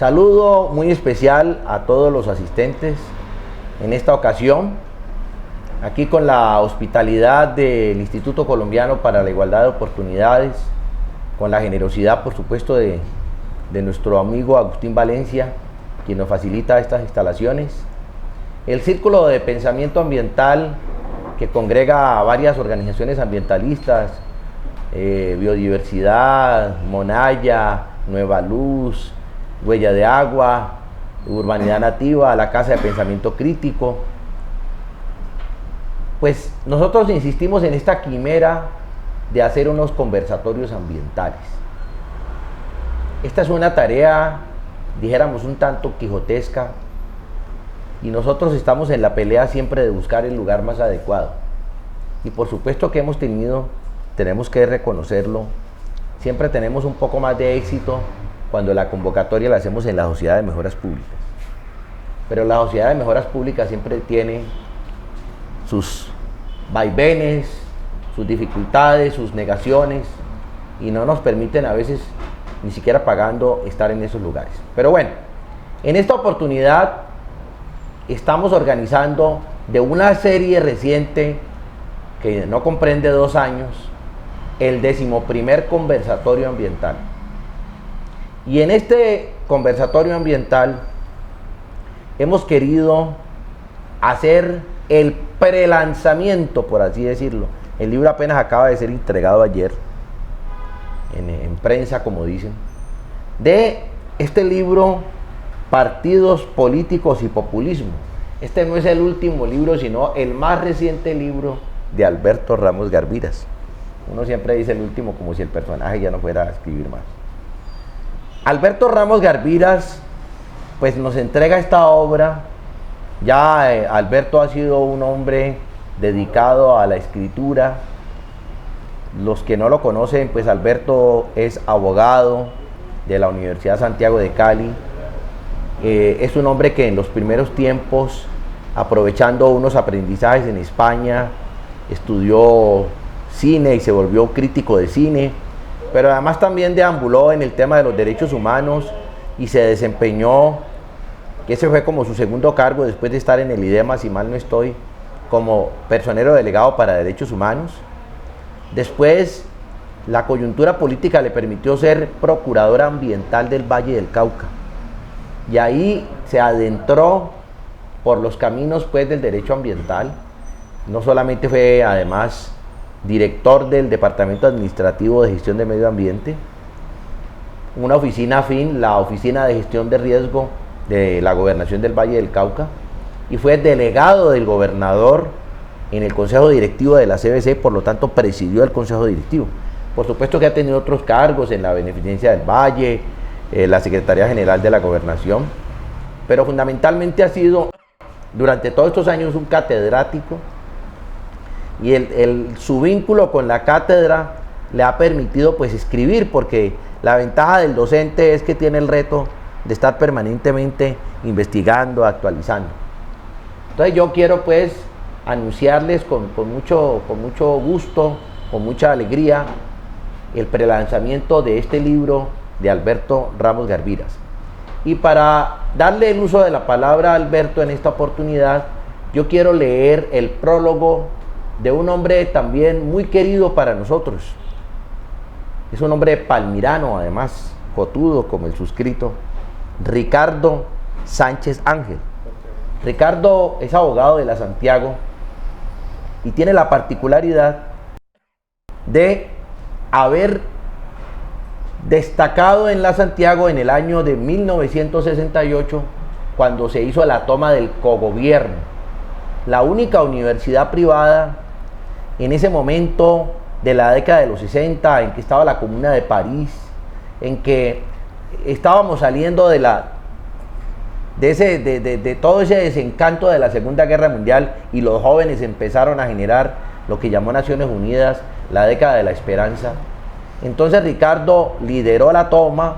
Saludo muy especial a todos los asistentes en esta ocasión, aquí con la hospitalidad del Instituto Colombiano para la Igualdad de Oportunidades, con la generosidad, por supuesto, de nuestro amigo Agustín Valencia, quien nos facilita estas instalaciones. El Círculo de Pensamiento Ambiental, que congrega a varias organizaciones ambientalistas, Biodiversidad, Monaya, Nueva Luz, Huella de Agua, Urbanidad Nativa, la Casa de Pensamiento Crítico. Pues nosotros insistimos en esta quimera de hacer unos conversatorios ambientales. Esta es una tarea, dijéramos, un tanto quijotesca, y nosotros estamos en la pelea siempre de buscar el lugar más adecuado. Y por supuesto que tenemos que reconocerlo, siempre tenemos un poco más de éxito cuando la convocatoria la hacemos en la Sociedad de Mejoras Públicas. Pero la Sociedad de Mejoras Públicas siempre tiene sus vaivenes, sus dificultades, sus negaciones, y no nos permiten a veces, ni siquiera pagando, estar en esos lugares. Pero bueno, en esta oportunidad estamos organizando de una serie reciente que no comprende 2 años, el 11º conversatorio ambiental. Y en este conversatorio ambiental hemos querido hacer el prelanzamiento, por así decirlo. El libro apenas acaba de ser entregado ayer, en prensa, como dicen, de este libro, Partidos Políticos y Populismo. Este no es el último libro, sino el más reciente libro de Alberto Ramos Garviras. Uno siempre dice el último como si el personaje ya no fuera a escribir más. Alberto Ramos Garviras pues nos entrega esta obra. Ya Alberto ha sido un hombre dedicado a la escritura. Los que no lo conocen, pues Alberto es abogado de la Universidad Santiago de Cali. Es un hombre que en los primeros tiempos, aprovechando unos aprendizajes en España, estudió cine y se volvió crítico de cine, pero además también deambuló en el tema de los derechos humanos y se desempeñó, que ese fue como su segundo cargo después de estar en el IDEMA, si mal no estoy, como personero delegado para derechos humanos. Después, la coyuntura política le permitió ser procurador ambiental del Valle del Cauca, y ahí se adentró por los caminos pues del derecho ambiental. No solamente fue además director del Departamento Administrativo de Gestión de Medio Ambiente, una oficina afín, la Oficina de Gestión de Riesgo de la Gobernación del Valle del Cauca, y fue delegado del gobernador en el Consejo Directivo de la CBC, por lo tanto presidió el Consejo Directivo. Por supuesto que ha tenido otros cargos en la Beneficencia del Valle, la Secretaría General de la Gobernación, pero fundamentalmente ha sido durante todos estos años un catedrático, y su vínculo con la cátedra le ha permitido pues escribir, porque la ventaja del docente es que tiene el reto de estar permanentemente investigando, actualizando. Entonces yo quiero pues anunciarles con mucho gusto, con mucha alegría, el prelanzamiento de este libro de Alberto Ramos Garviras. Y para darle el uso de la palabra a Alberto en esta oportunidad, yo quiero leer el prólogo de un hombre también muy querido para nosotros. Es un hombre palmirano, además, cotudo como el suscrito, Ricardo Sánchez Ángel. Ricardo es abogado de la Santiago y tiene la particularidad de haber destacado en la Santiago en el año de 1968, cuando se hizo la toma del cogobierno, la única universidad privada en ese momento de la década de los 60, en que estaba la Comuna de París, en que estábamos saliendo de todo ese desencanto de la Segunda Guerra Mundial, y los jóvenes empezaron a generar lo que llamó Naciones Unidas la década de la esperanza. Entonces Ricardo lideró la toma,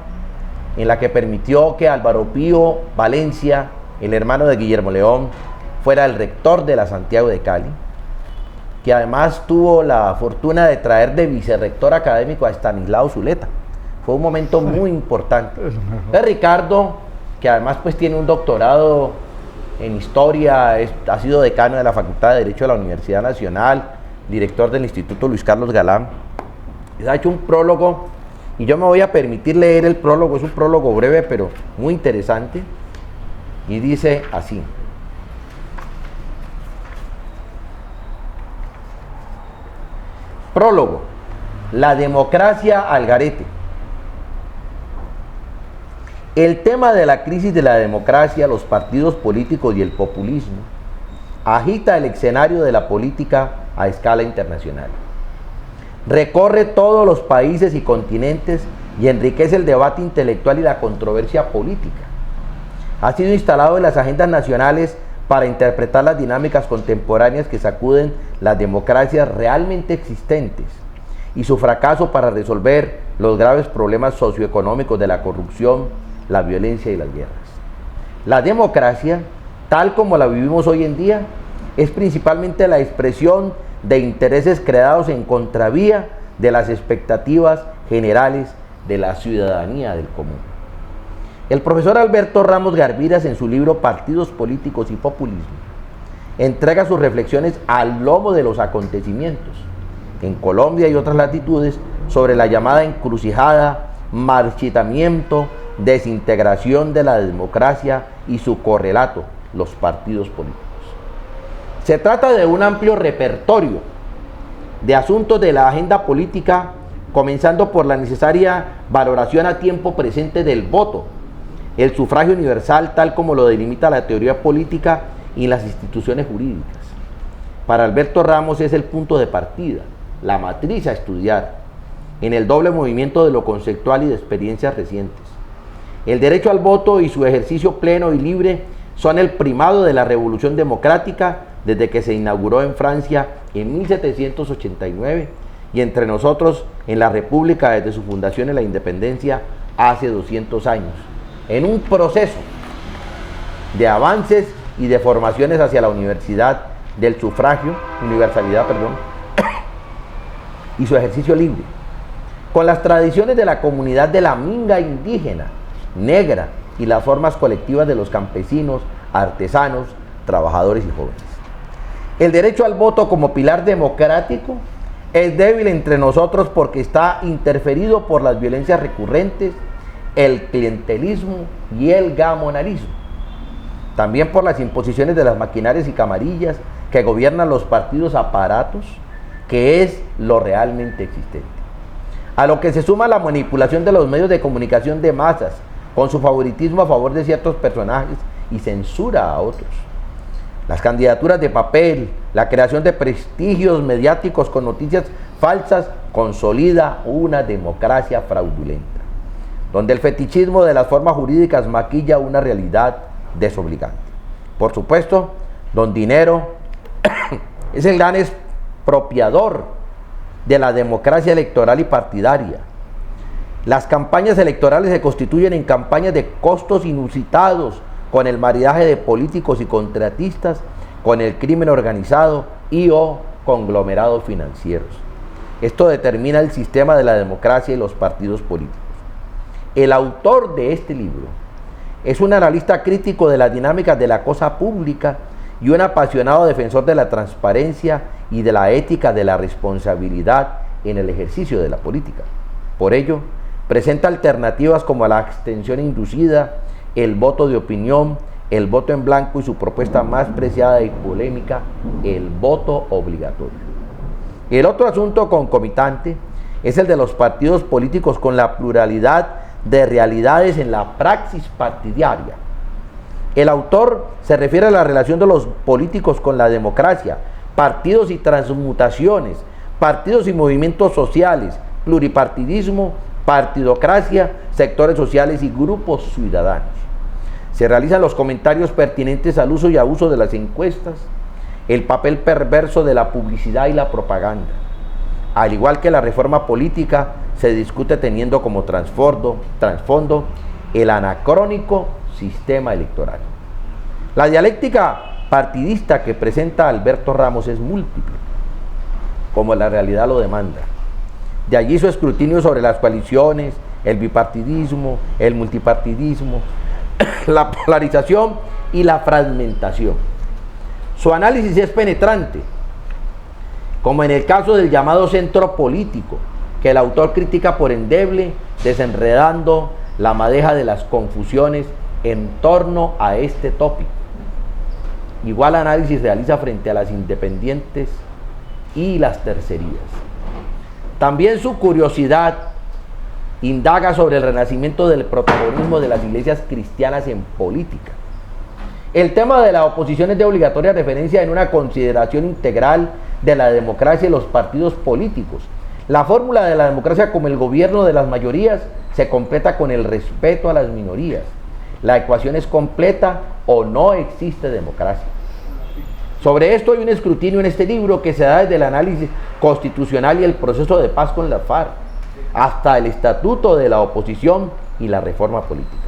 en la que permitió que Álvaro Pío Valencia, el hermano de Guillermo León, fuera el rector de la Santiago de Cali, que además tuvo la fortuna de traer de vicerrector académico a Estanislao Zuleta. Fue un momento muy importante. Ricardo que además pues tiene un doctorado en historia, ha sido decano de la Facultad de Derecho de la Universidad Nacional, director del Instituto Luis Carlos Galán. Ha hecho un prólogo y yo me voy a permitir leer el prólogo. Es un prólogo breve pero muy interesante y dice así: prólogo, la democracia al garete. El tema de la crisis de la democracia, los partidos políticos y el populismo agita el escenario de la política a escala internacional. Recorre todos los países y continentes y enriquece el debate intelectual y la controversia política. Ha sido instalado en las agendas nacionales para interpretar las dinámicas contemporáneas que sacuden las democracias realmente existentes y su fracaso para resolver los graves problemas socioeconómicos de la corrupción, la violencia y las guerras. La democracia, tal como la vivimos hoy en día, es principalmente la expresión de intereses creados en contravía de las expectativas generales de la ciudadanía del común. El profesor Alberto Ramos Garviras, en su libro Partidos Políticos y Populismo, entrega sus reflexiones al lomo de los acontecimientos en Colombia y otras latitudes sobre la llamada encrucijada, marchitamiento, desintegración de la democracia y su correlato, los partidos políticos. Se trata de un amplio repertorio de asuntos de la agenda política, comenzando por la necesaria valoración a tiempo presente del voto, el sufragio universal tal como lo delimita la teoría política y las instituciones jurídicas. Para Alberto Ramos es el punto de partida, la matriz a estudiar, en el doble movimiento de lo conceptual y de experiencias recientes. El derecho al voto y su ejercicio pleno y libre son el primado de la revolución democrática desde que se inauguró en Francia en 1789 y entre nosotros en la República desde su fundación en la independencia hace 200 años, en un proceso de avances y de formaciones hacia la universalidad y su ejercicio libre, con las tradiciones de la comunidad de la minga indígena, negra y las formas colectivas de los campesinos, artesanos, trabajadores y jóvenes. El derecho al voto como pilar democrático es débil entre nosotros porque está interferido por las violencias recurrentes, el clientelismo y el gamonalismo. También por las imposiciones de las maquinarias y camarillas que gobiernan los partidos aparatos, que es lo realmente existente. A lo que se suma la manipulación de los medios de comunicación de masas, con su favoritismo a favor de ciertos personajes y censura a otros. Las candidaturas de papel, la creación de prestigios mediáticos con noticias falsas, consolida una democracia fraudulenta, donde el fetichismo de las formas jurídicas maquilla una realidad desobligante. Por supuesto, don Dinero es el gran expropiador de la democracia electoral y partidaria. Las campañas electorales se constituyen en campañas de costos inusitados, con el maridaje de políticos y contratistas, con el crimen organizado y o conglomerados financieros. Esto determina el sistema de la democracia y los partidos políticos. El autor de este libro es un analista crítico de las dinámicas de la cosa pública y un apasionado defensor de la transparencia y de la ética de la responsabilidad en el ejercicio de la política. Por ello, presenta alternativas como la abstención inducida, el voto de opinión, el voto en blanco y su propuesta más preciada y polémica, el voto obligatorio. El otro asunto concomitante es el de los partidos políticos con la pluralidad de realidades en la praxis partidaria. El autor se refiere a la relación de los políticos con la democracia, partidos y transmutaciones, partidos y movimientos sociales, pluripartidismo, partidocracia, sectores sociales y grupos ciudadanos. Se realizan los comentarios pertinentes al uso y abuso de las encuestas, el papel perverso de la publicidad y la propaganda. Al igual que la reforma política, se discute teniendo como trasfondo el anacrónico sistema electoral. La dialéctica partidista que presenta Alberto Ramos es múltiple, como la realidad lo demanda. De allí su escrutinio sobre las coaliciones, el bipartidismo, el multipartidismo, la polarización y la fragmentación. Su análisis es penetrante, como en el caso del llamado centro político, que el autor critica por endeble, desenredando la madeja de las confusiones en torno a este tópico. Igual análisis realiza frente a las independientes y las tercerías. También su curiosidad indaga sobre el renacimiento del protagonismo de las iglesias cristianas en política. El tema de la oposición es de obligatoria referencia en una consideración integral de la democracia y los partidos políticos. La fórmula de la democracia como el gobierno de las mayorías se completa con el respeto a las minorías. La ecuación es completa o no existe democracia. Sobre esto hay un escrutinio en este libro que se da desde el análisis constitucional y el proceso de paz con la FARC, hasta el estatuto de la oposición y la reforma política.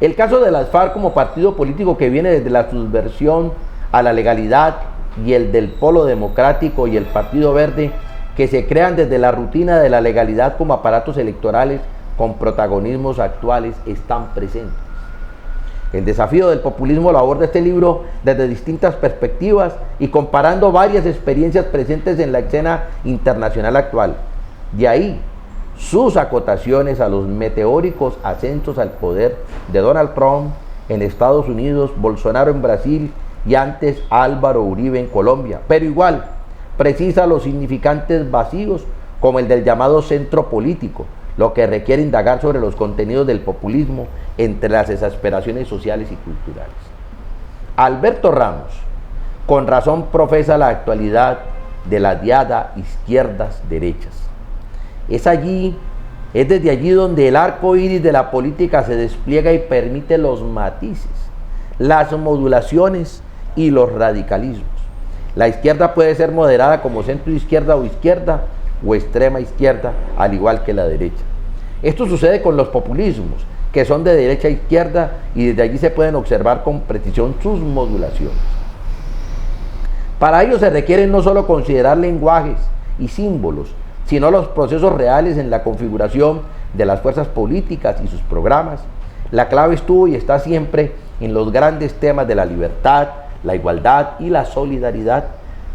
El caso de las FARC como partido político que viene desde la subversión a la legalidad y el del Polo Democrático y el Partido Verde que se crean desde la rutina de la legalidad como aparatos electorales con protagonismos actuales están presentes. El desafío del populismo lo aborda este libro desde distintas perspectivas y comparando varias experiencias presentes en la escena internacional actual. De ahí sus acotaciones a los meteóricos ascensos al poder de Donald Trump en Estados Unidos, Bolsonaro en Brasil y antes Álvaro Uribe en Colombia. Pero igual precisa los significantes vacíos como el del llamado centro político, lo que requiere indagar sobre los contenidos del populismo entre las exasperaciones sociales y culturales. Alberto Ramos, con razón profesa la actualidad de la diada izquierdas-derechas. Es desde allí donde el arco iris de la política se despliega y permite los matices, las modulaciones y los radicalismos. La izquierda puede ser moderada como centro izquierda o extrema izquierda, al igual que la derecha. Esto sucede con los populismos, que son de derecha a izquierda, y desde allí se pueden observar con precisión sus modulaciones. Para ello se requiere no solo considerar lenguajes y símbolos, sino los procesos reales en la configuración de las fuerzas políticas y sus programas. La clave estuvo y está siempre en los grandes temas de la libertad, la igualdad y la solidaridad.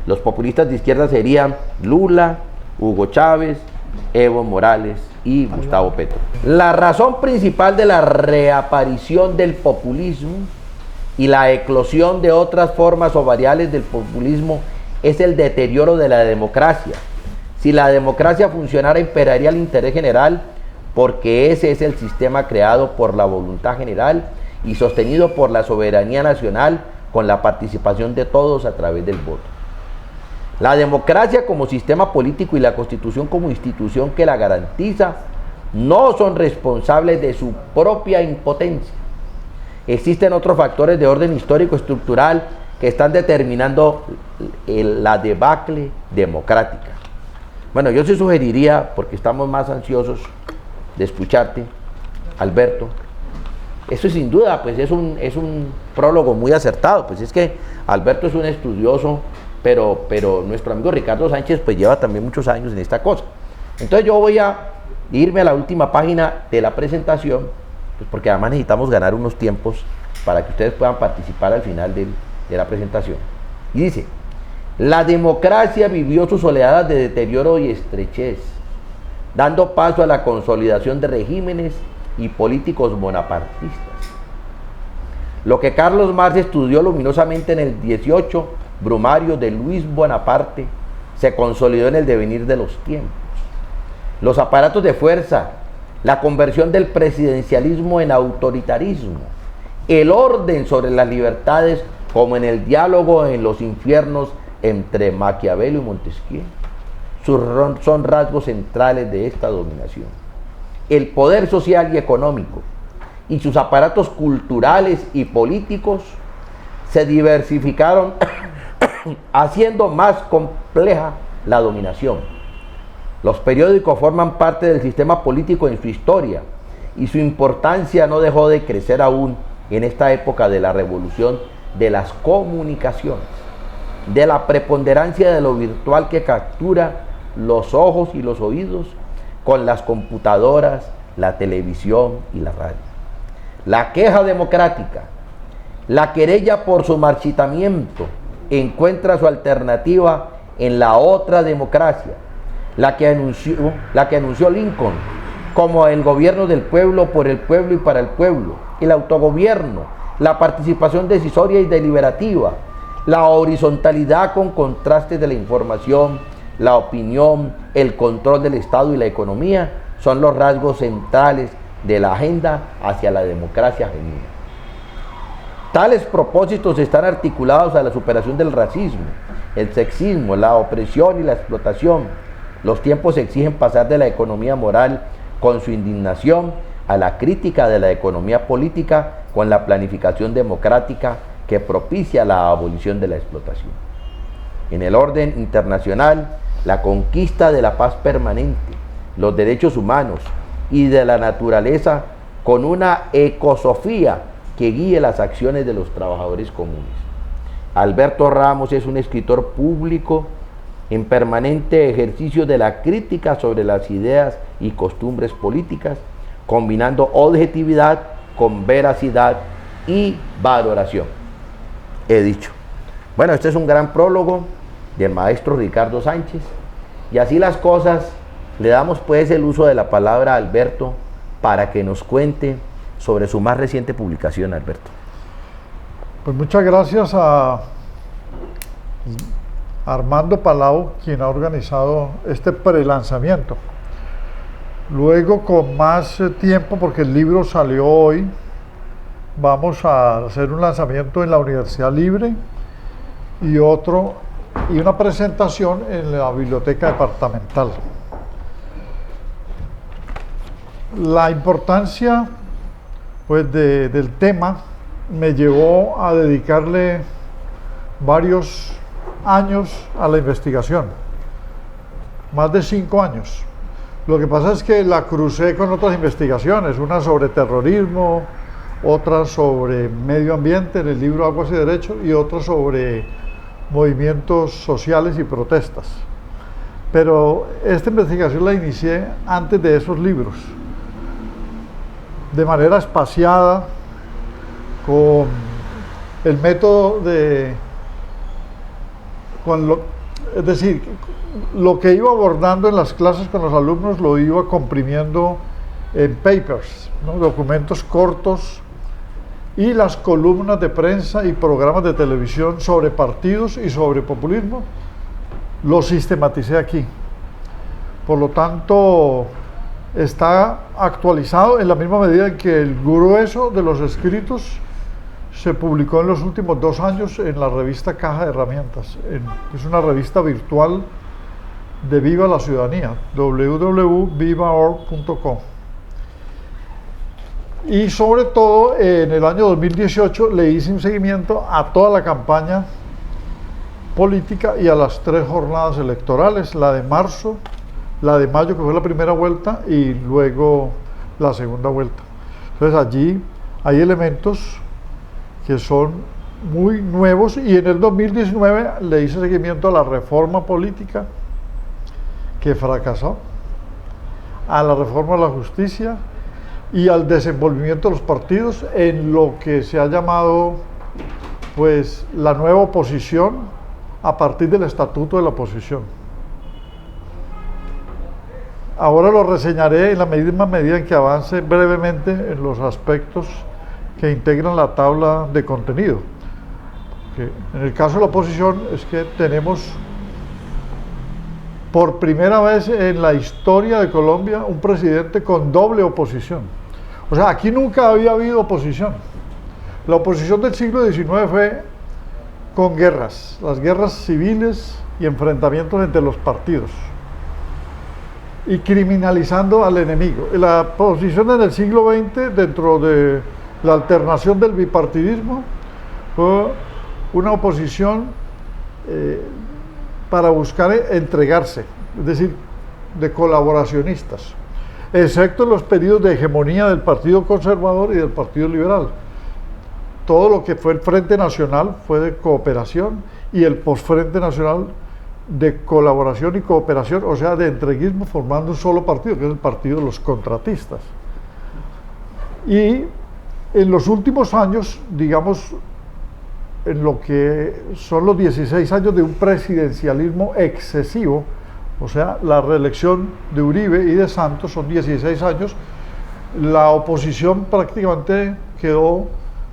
Los populistas de izquierda serían Lula, Hugo Chávez, Evo Morales y Gustavo Petro. La razón principal de la reaparición del populismo y la eclosión de otras formas o variables del populismo es el deterioro de la democracia. Si la democracia funcionara, imperaría el interés general, porque ese es el sistema creado por la voluntad general y sostenido por la soberanía nacional con la participación de todos a través del voto. La democracia como sistema político y la Constitución como institución que la garantiza no son responsables de su propia impotencia. Existen otros factores de orden histórico estructural que están determinando la debacle democrática. Bueno, yo sí sugeriría, porque estamos más ansiosos de escucharte, Alberto, eso sin duda pues es un prólogo muy acertado, pues es que Alberto es un estudioso, pero nuestro amigo Ricardo Sánchez pues lleva también muchos años en esta cosa. Entonces yo voy a irme a la última página de la presentación, pues porque además necesitamos ganar unos tiempos para que ustedes puedan participar al final de la presentación. Y dice: la democracia vivió sus oleadas de deterioro y estrechez, dando paso a la consolidación de regímenes y políticos bonapartistas. Lo que Carlos Marx estudió luminosamente en el 18, Brumario de Luis Bonaparte, se consolidó en el devenir de los tiempos. Los aparatos de fuerza, la conversión del presidencialismo en autoritarismo, el orden sobre las libertades, como en el diálogo en los infiernos entre Maquiavelo y Montesquieu, son rasgos centrales de esta dominación. El poder social y económico y sus aparatos culturales y políticos se diversificaron haciendo más compleja la dominación. Los periódicos forman parte del sistema político en su historia y su importancia no dejó de crecer aún en esta época de la revolución de las comunicaciones, de la preponderancia de lo virtual que captura los ojos y los oídos con las computadoras, la televisión y la radio. la queja democrática, la querella por su marchitamiento, encuentra su alternativa en la otra democracia, la que anunció Lincoln, como el gobierno del pueblo, por el pueblo y para el pueblo, el autogobierno, la participación decisoria y deliberativa, la horizontalidad con contrastes de la información, la opinión, el control del Estado y la economía, son los rasgos centrales de la agenda hacia la democracia genuina. Tales propósitos están articulados a la superación del racismo, el sexismo, la opresión y la explotación. Los tiempos exigen pasar de la economía moral con su indignación a la crítica de la economía política con la planificación democrática que propicia la abolición de la explotación. En el orden internacional, la conquista de la paz permanente, los derechos humanos y de la naturaleza con una ecosofía que guíe las acciones de los trabajadores comunes. Alberto Ramos es un escritor público en permanente ejercicio de la crítica sobre las ideas y costumbres políticas, combinando objetividad con veracidad y valoración. He dicho. Bueno, este es un gran prólogo del maestro Ricardo Sánchez, y así las cosas, le damos pues el uso de la palabra a Alberto para que nos cuente sobre su más reciente publicación, Alberto. Pues muchas gracias a Armando Palau, quien ha organizado este prelanzamiento. Luego, con más tiempo, porque el libro salió hoy, vamos a hacer un lanzamiento en la Universidad Libre y una presentación en la biblioteca departamental. La importancia pues del tema me llevó a dedicarle varios años a la investigación, más de 5 años. Lo que pasa es que la crucé con otras investigaciones, una sobre terrorismo, otra sobre medio ambiente en el libro Aguas y Derechos, y otra sobre movimientos sociales y protestas. Pero esta investigación la inicié antes de esos libros, de manera espaciada, con el método es decir, lo que iba abordando en las clases con los alumnos lo iba comprimiendo en papers, ¿no? Documentos cortos, y las columnas de prensa y programas de televisión sobre partidos y sobre populismo lo sistematicé aquí. Por lo tanto, está actualizado en la misma medida en que el grueso de los escritos se publicó en los últimos 2 años en la revista Caja de Herramientas. Es una revista virtual de Viva la Ciudadanía, www.vivaorg.com. Y sobre todo, en el año 2018 le hice un seguimiento a toda la campaña política y a las 3 jornadas electorales, la de marzo, la de mayo, que fue la primera vuelta, y luego la segunda vuelta. Entonces allí hay elementos que son muy nuevos, y en el 2019 le hice seguimiento a la reforma política que fracasó, a la reforma de la justicia y al desenvolvimiento de los partidos en lo que se ha llamado pues la nueva oposición a partir del estatuto de la oposición. Ahora lo reseñaré en la misma medida en que avance brevemente en los aspectos que integran la tabla de contenido. Que en el caso de la oposición es que tenemos por primera vez en la historia de Colombia un presidente con doble oposición. O sea, aquí nunca había habido oposición. La oposición del siglo XIX fue con guerras, las guerras civiles y enfrentamientos entre los partidos, y criminalizando al enemigo. La oposición en el siglo XX, dentro de la alternación del bipartidismo, fue una oposición para buscar entregarse, es decir, de colaboracionistas, excepto en los periodos de hegemonía del Partido Conservador y del Partido Liberal. Todo lo que fue el Frente Nacional fue de cooperación, y el Postfrente Nacional de colaboración y cooperación, o sea, de entreguismo, formando un solo partido, que es el Partido de los Contratistas. Y En los últimos años, digamos, en lo que son los 16 años de un presidencialismo excesivo, o sea, la reelección de Uribe y de Santos son 16 años, la oposición prácticamente quedó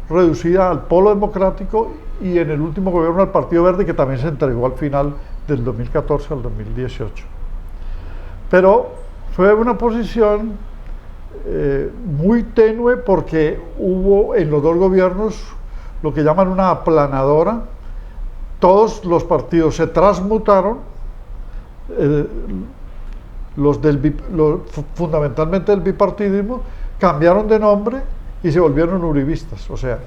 reducida al polo democrático y en el último gobierno al Partido Verde, que también se entregó al final del 2014 al 2018. Pero fue una posición muy tenue porque hubo en los dos gobiernos lo que llaman una aplanadora. Todos los partidos se transmutaron, fundamentalmente el bipartidismo, cambiaron de nombre y se volvieron uribistas. O sea,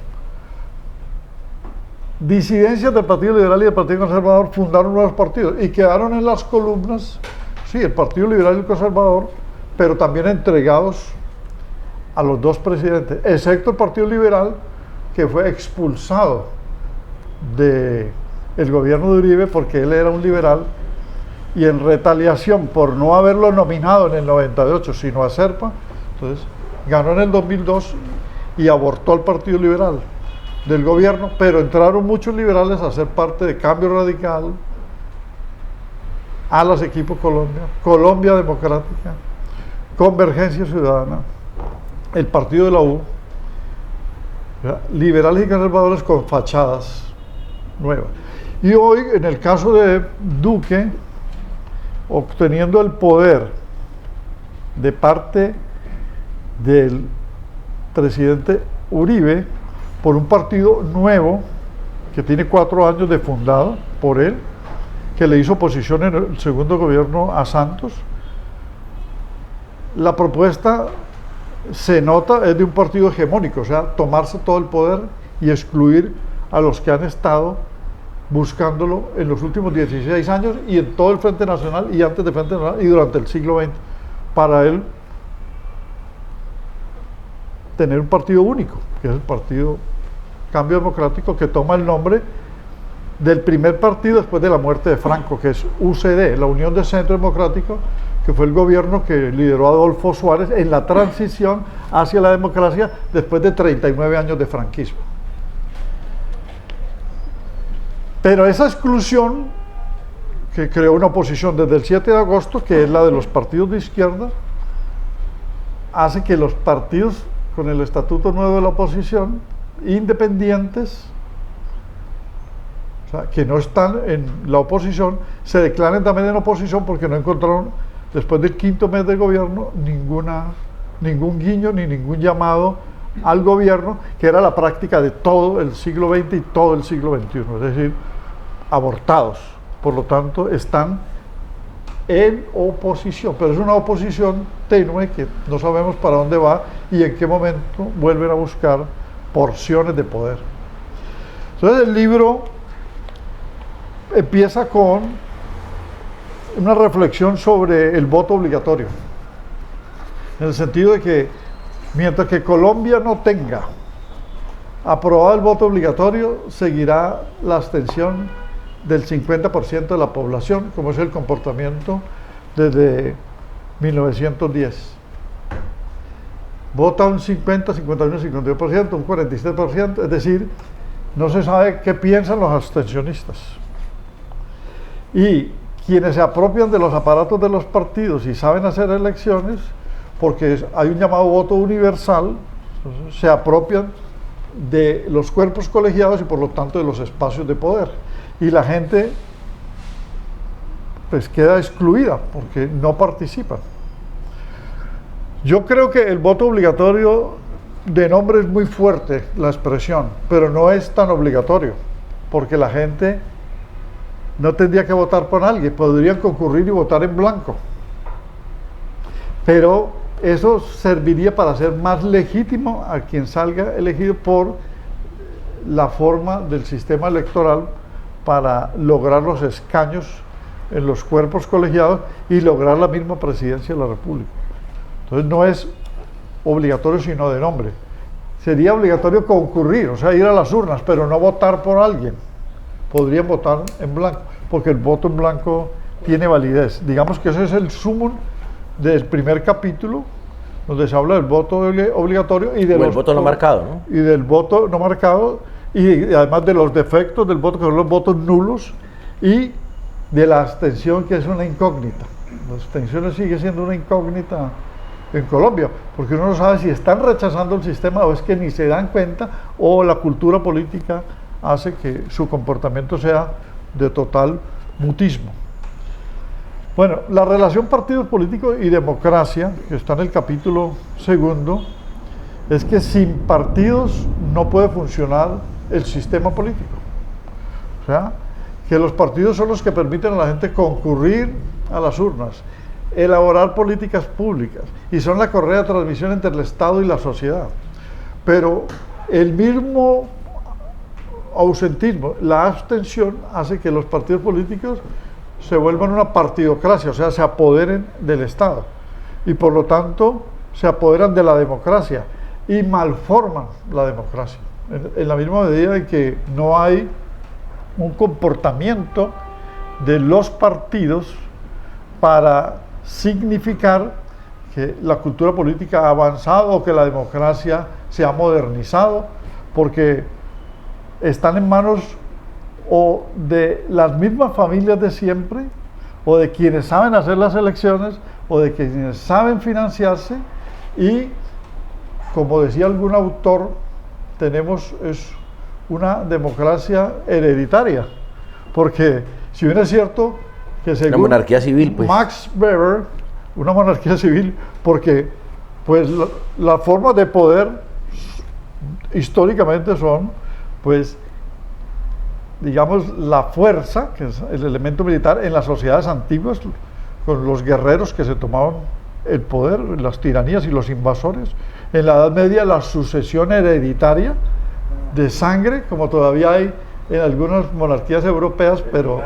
disidencias del Partido Liberal y del Partido Conservador fundaron nuevos partidos y quedaron en las columnas, sí, el Partido Liberal y el Conservador, pero también entregados a los dos presidentes, excepto el Partido Liberal, que fue expulsado del gobierno de Uribe porque él era un liberal, y en retaliación por no haberlo nominado en el 98, sino a Serpa, entonces ganó en el 2002 y abortó al Partido Liberal del gobierno, pero entraron muchos liberales a ser parte de Cambio Radical, Alas Equipo Colombia, Colombia Democrática, Convergencia Ciudadana, el Partido de la U, liberales y conservadores con fachadas nuevas. Y hoy, en el caso de Duque, obteniendo el poder de parte del presidente Uribe por un partido nuevo que tiene 4 años de fundado por él, que le hizo oposición en el segundo gobierno a Santos. La propuesta se nota es de un partido hegemónico, o sea, tomarse todo el poder y excluir a los que han estado buscándolo en los últimos 16 años y en todo el Frente Nacional y antes del Frente Nacional y durante el siglo XX, para él tener un partido único, que es el Partido Cambio Democrático, que toma el nombre del primer partido después de la muerte de Franco, que es UCD, la Unión de Centro Democrático, que fue el gobierno que lideró Adolfo Suárez en la transición hacia la democracia después de 39 años de franquismo. Pero esa exclusión que creó una oposición desde el 7 de agosto, que es la de los partidos de izquierda, hace que los partidos con el estatuto nuevo de la oposición, independientes, o sea, que no están en la oposición, se declaren también en oposición porque no encontraron, después del 5.º mes de gobierno, ningún guiño ni ningún llamado al gobierno, que era la práctica de todo el siglo XX y todo el siglo XXI, es decir, abortados. Por lo tanto, están en oposición, pero es una oposición tenue que no sabemos para dónde va y en qué momento vuelven a buscar porciones de poder. Entonces el libro empieza con una reflexión sobre el voto obligatorio, en el sentido de que mientras que Colombia no tenga aprobado el voto obligatorio, seguirá la abstención del 50% de la población, como es el comportamiento desde 1910. Vota un 50, 51, 52%, un 47%, es decir, no se sabe qué piensan los abstencionistas. Y quienes se apropian de los aparatos de los partidos y saben hacer elecciones, porque hay un llamado voto universal, se apropian de los cuerpos colegiados y por lo tanto de los espacios de poder. Y la gente pues queda excluida porque no participa. Yo creo que el voto obligatorio de nombre es muy fuerte la expresión, pero no es tan obligatorio, porque la gente no tendría que votar por alguien, podrían concurrir y votar en blanco. Pero eso serviría para hacer más legítimo a quien salga elegido por la forma del sistema electoral para lograr los escaños en los cuerpos colegiados y lograr la misma presidencia de la República. Entonces no es obligatorio sino de nombre. Sería obligatorio concurrir, o sea, ir a las urnas, pero no votar por alguien. Podrían votar en blanco, porque el voto en blanco tiene validez. Digamos que ese es el sumum del primer capítulo donde se habla del voto obligatorio y de el voto no marcado, ¿no? Y del voto no marcado, y además de los defectos del voto, que son los votos nulos, y de la abstención, que es una incógnita. La abstención sigue siendo una incógnita en Colombia, porque uno no sabe si están rechazando el sistema o es que ni se dan cuenta, o la cultura política hace que su comportamiento sea de total mutismo. Bueno, la relación partidos políticos y democracia, que está en el capítulo 2, es que sin partidos no puede funcionar el sistema político. O sea, que los partidos son los que permiten a la gente concurrir a las urnas, elaborar políticas públicas, y son la correa de transmisión entre el Estado y la sociedad. Pero el mismo ausentismo, la abstención, hace que los partidos políticos se vuelvan una partidocracia, o sea, se apoderen del Estado, y por lo tanto se apoderan de la democracia y malforman la democracia, en la misma medida en que no hay un comportamiento de los partidos para significar que la cultura política ha avanzado o que la democracia se ha modernizado, porque están en manos o de las mismas familias de siempre, o de quienes saben hacer las elecciones, o de quienes saben financiarse, y como decía algún autor, tenemos una democracia hereditaria, porque si bien es cierto que según una monarquía civil, pues. Max Weber, una monarquía civil, porque pues las formas de poder históricamente son, pues, digamos, la fuerza, que es el elemento militar, en las sociedades antiguas, con los guerreros que se tomaban el poder, las tiranías y los invasores. En la Edad Media, la sucesión hereditaria de sangre, como todavía hay en algunas monarquías europeas, pero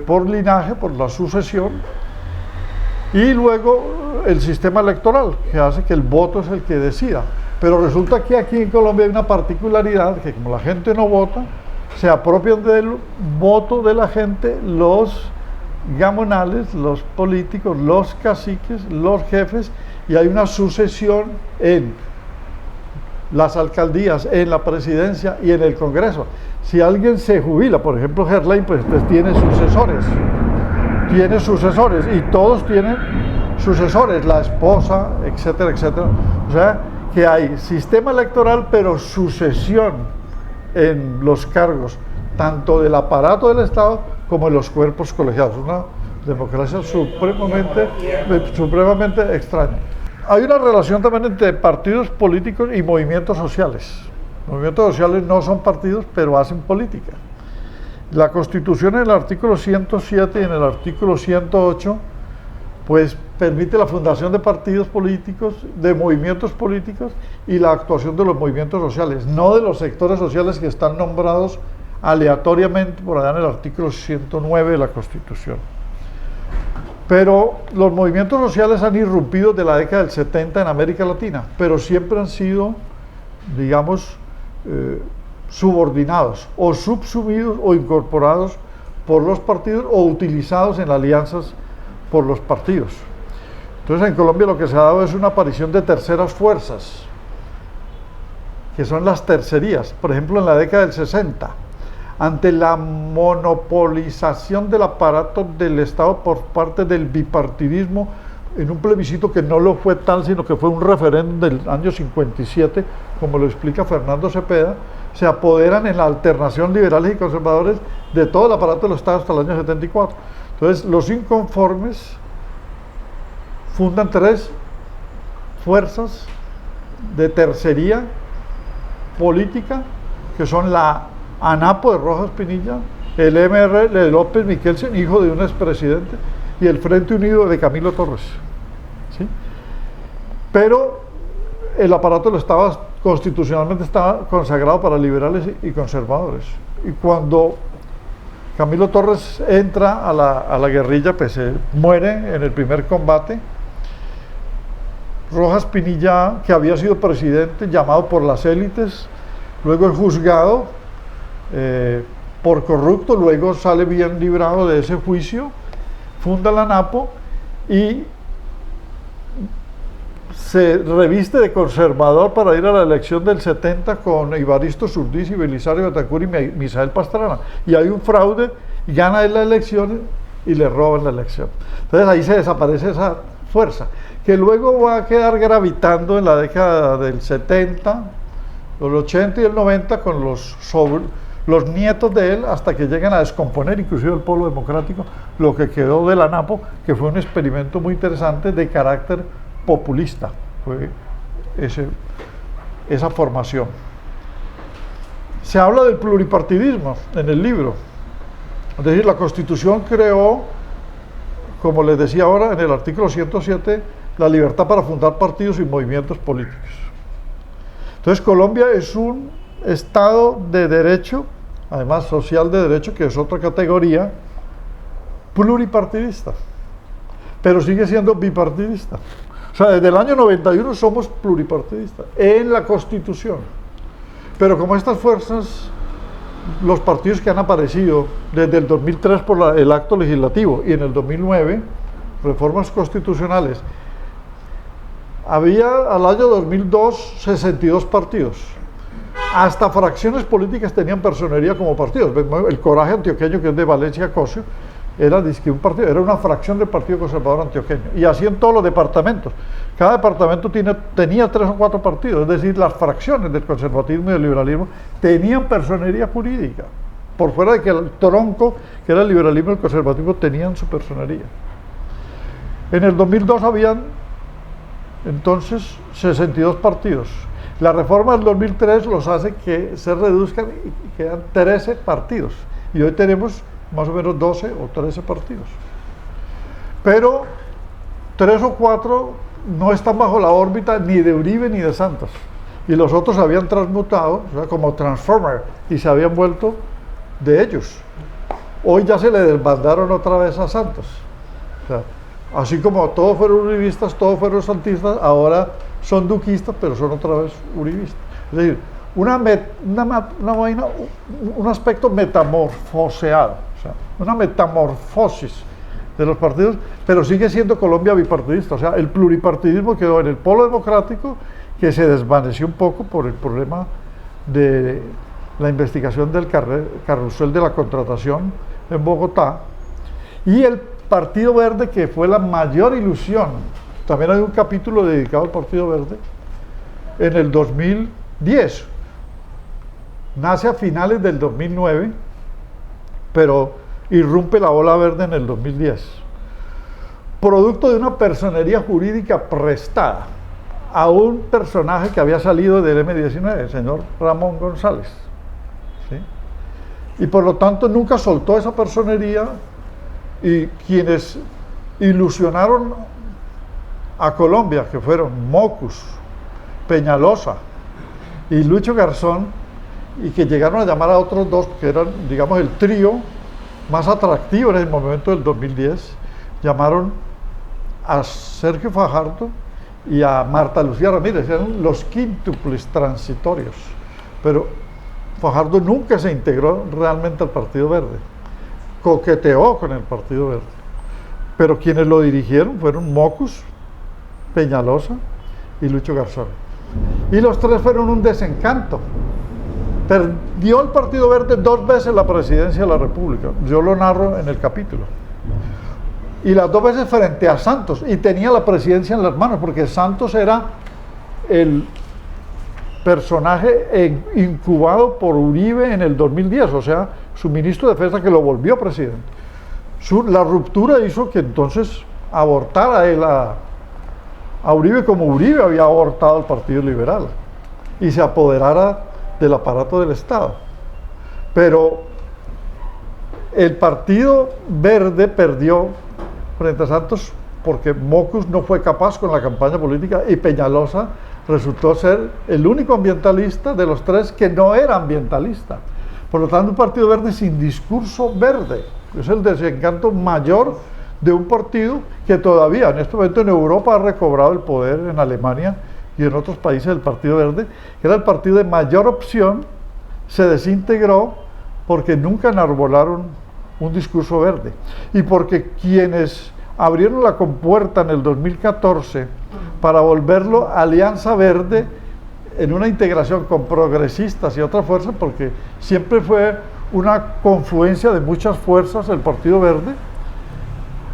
por linaje, por la sucesión. Y luego el sistema electoral, que hace que el voto es el que decida. Pero resulta que aquí en Colombia hay una particularidad, que como la gente no vota, se apropian del voto de la gente los gamonales, los políticos, los caciques, los jefes, y hay una sucesión en las alcaldías, en la presidencia y en el Congreso. Si alguien se jubila, por ejemplo Gerlain, pues tiene sucesores, y todos tienen sucesores, la esposa, etcétera, etcétera. O sea, que hay sistema electoral, pero sucesión en los cargos, tanto del aparato del Estado como en los cuerpos colegiados. Una democracia supremamente extraña. Hay una relación también entre partidos políticos y movimientos sociales. Movimientos sociales no son partidos, pero hacen política. La Constitución en el artículo 107 y en el artículo 108, pues permite la fundación de partidos políticos, de movimientos políticos, y la actuación de los movimientos sociales, no de los sectores sociales que están nombrados aleatoriamente por allá en el artículo 109 de la Constitución. Pero los movimientos sociales han irrumpido de la década del 70 en América Latina, pero siempre han sido, digamos, subordinados o subsumidos o incorporados por los partidos o utilizados en alianzas por los partidos. Entonces en Colombia lo que se ha dado es una aparición de terceras fuerzas, que son las tercerías. Por ejemplo, en la década del 60, ante la monopolización del aparato del Estado por parte del bipartidismo, en un plebiscito que no lo fue tal, sino que fue un referéndum del año 57, como lo explica Fernando Cepeda, se apoderan en la alternación liberales y conservadores de todo el aparato del Estado hasta el año 74. Entonces, los inconformes fundan tres fuerzas de tercería política, que son la ANAPO de Rojas Pinilla, el MR de López Miquelsen, hijo de un expresidente, y el Frente Unido de Camilo Torres. ¿Sí? Pero el aparato del Estado constitucionalmente estaba consagrado para liberales y conservadores. Y cuando Camilo Torres entra a la guerrilla, pues se muere en el primer combate. Rojas Pinilla, que había sido presidente, llamado por las élites, luego es juzgado por corrupto, luego sale bien librado de ese juicio, funda la ANAPO y se reviste de conservador para ir a la elección del 70 con Evaristo Surdís y Belisario Betancur y Misael Pastrana. Y hay un fraude, y gana él la elección y le roban la elección. Entonces ahí se desaparece esa fuerza, que luego va a quedar gravitando en la década del 70, los 80 y el 90 con los nietos de él, hasta que llegan a descomponer inclusive el Polo Democrático, lo que quedó del ANAPO, que fue un experimento muy interesante de carácter populista, fue esa formación. Se habla del pluripartidismo en el libro, es decir, la Constitución creó, como les decía ahora en el artículo 107, la libertad para fundar partidos y movimientos políticos. Entonces Colombia es un Estado de derecho, además social de derecho, que es otra categoría, pluripartidista, pero sigue siendo bipartidista. O sea, desde el año 91 somos pluripartidistas en la Constitución. Pero como estas fuerzas, los partidos que han aparecido desde el 2003 por el acto legislativo y en el 2009, reformas constitucionales, había al año 2002 62 partidos. Hasta fracciones políticas tenían personería como partidos. El Coraje Antioqueño, que es de Valencia Cosio, era un partido, era una fracción del Partido Conservador Antioqueño. Y así en todos los departamentos. Cada departamento tenía 3 o 4 partidos, es decir, las fracciones del conservatismo y del liberalismo tenían personería jurídica. Por fuera de que el tronco, que era el liberalismo y el conservatismo, tenían su personería. En el 2002 habían entonces 62 partidos. La reforma del 2003 los hace que se reduzcan y quedan 13 partidos. Y hoy tenemos más o menos 12 o 13 partidos. Pero 3 o 4 no están bajo la órbita ni de Uribe ni de Santos. Y los otros se habían transmutado, o sea, como Transformer, y se habían vuelto de ellos. Hoy ya se le desbandaron otra vez a Santos. O sea, así como todos fueron uribistas, todos fueron santistas, ahora son duquistas, pero son otra vez uribistas. Es decir, un aspecto metamorfoseado, o sea, una metamorfosis de los partidos, pero sigue siendo Colombia bipartidista. O sea, el pluripartidismo quedó en el Polo Democrático, que se desvaneció un poco por el problema de la investigación del carrusel de la contratación en Bogotá, y el Partido Verde, que fue la mayor ilusión. También hay un capítulo dedicado al Partido Verde en el 2010. Nace a finales del 2009, pero irrumpe la ola verde en el 2010. Producto de una personería jurídica prestada a un personaje que había salido del M19, el señor Ramón González. ¿Sí? Y por lo tanto nunca soltó esa personería, y quienes ilusionaron a Colombia, que fueron Mocus, Peñalosa y Lucho Garzón, y que llegaron a llamar a otros dos, que eran, digamos, el trío más atractivo en el momento del 2010, llamaron a Sergio Fajardo y a Marta Lucía Ramírez, eran los quíntuples transitorios. Pero Fajardo nunca se integró realmente al Partido Verde, coqueteó con el Partido Verde, pero quienes lo dirigieron fueron Mocus, Peñalosa y Lucho Garzón. Y los tres fueron un desencanto. Perdió el Partido Verde 2 veces la presidencia de la República. Yo lo narro en el capítulo. Y las 2 veces frente a Santos. Y tenía la presidencia en las manos, porque Santos era el personaje incubado por Uribe en el 2010. O sea, su ministro de Defensa, que lo volvió presidente. La ruptura hizo que entonces abortara él a Uribe, como Uribe había abortado al Partido Liberal, y se apoderara del aparato del Estado. Pero el Partido Verde perdió frente a Santos porque Mocus no fue capaz con la campaña política, y Peñalosa resultó ser el único ambientalista de los tres que no era ambientalista. Por lo tanto, un Partido Verde sin discurso verde. Es el desencanto mayor de un partido que todavía en este momento en Europa ha recobrado el poder, en Alemania y en otros países. El Partido Verde, que era el partido de mayor opción, se desintegró porque nunca enarbolaron un discurso verde, y porque quienes abrieron la compuerta en el 2014 para volverlo Alianza Verde en una integración con progresistas y otras fuerzas, porque siempre fue una confluencia de muchas fuerzas el Partido Verde.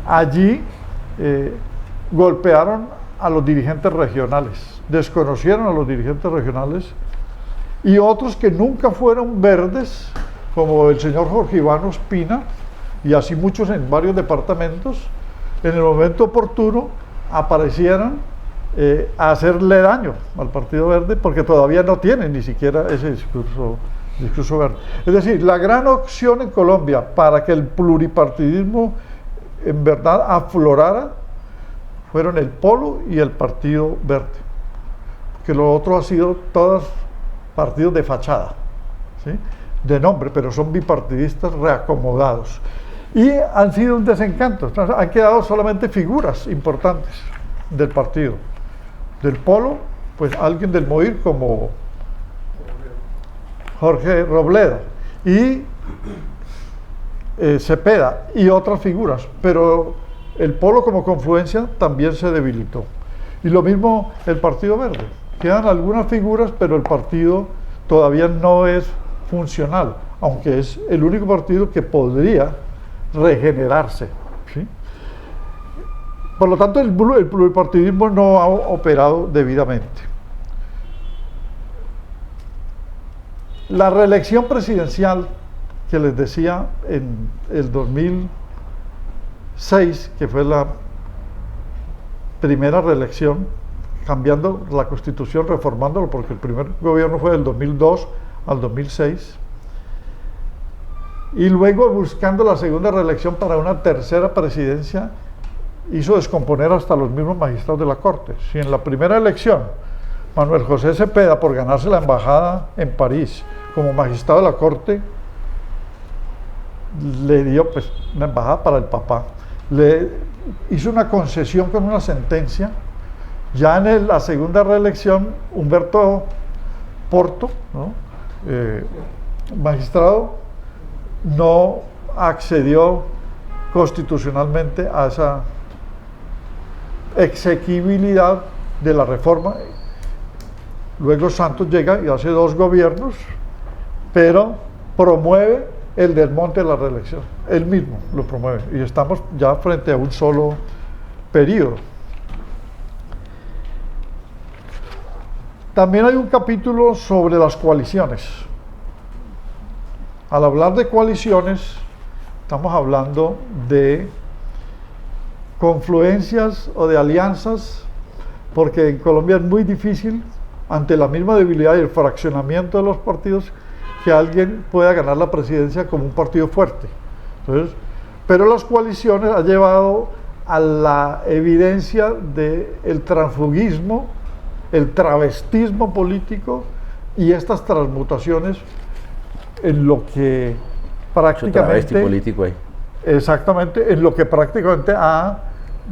Allí golpearon a los dirigentes regionales, desconocieron a los dirigentes regionales, y otros que nunca fueron verdes, como el señor Jorge Iván Ospina, y así muchos en varios departamentos, en el momento oportuno aparecieron a hacerle daño al Partido Verde, porque todavía no tienen ni siquiera ese discurso verde. Es decir, la gran opción en Colombia para que el pluripartidismo en verdad aflorara fueron el Polo y el Partido Verde, porque lo otro ha sido todos partidos de fachada, ¿sí?, de nombre, pero son bipartidistas reacomodados, y han sido un desencanto. Entonces, han quedado solamente figuras importantes del partido. Del Polo, pues alguien del MOIR como Jorge Robledo y Cepeda y otras figuras, pero el Polo como confluencia también se debilitó. Y lo mismo el Partido Verde. Quedan algunas figuras, pero el partido todavía no es funcional, aunque es el único partido que podría regenerarse, ¿sí? Por lo tanto, el pluripartidismo no ha operado debidamente. La reelección presidencial que les decía en el 2006, que fue la primera reelección, cambiando la Constitución, reformándolo, porque el primer gobierno fue del 2002 al 2006, y luego buscando la segunda reelección para una tercera presidencia, hizo descomponer hasta los mismos magistrados de la Corte. Si en la primera elección Manuel José Cepeda, por ganarse la embajada en París como magistrado de la Corte, le dio pues una embajada para el papá, le hizo una concesión con una sentencia. Ya en la segunda reelección, Humberto Porto, ¿no?, magistrado, no accedió constitucionalmente a esa exequibilidad de la reforma. Luego Santos llega y hace 2 gobiernos, pero promueve el desmonte de la reelección. Él mismo lo promueve, y estamos ya frente a un solo periodo. También hay un capítulo sobre las coaliciones. Al hablar de coaliciones, estamos hablando de confluencias o de alianzas, porque en Colombia es muy difícil, ante la misma debilidad y el fraccionamiento de los partidos, que alguien pueda ganar la presidencia como un partido fuerte. Entonces, pero las coaliciones han llevado a la evidencia del transfugismo, el travestismo político y estas transmutaciones en lo que prácticamente político ahí. Exactamente, en lo que prácticamente ha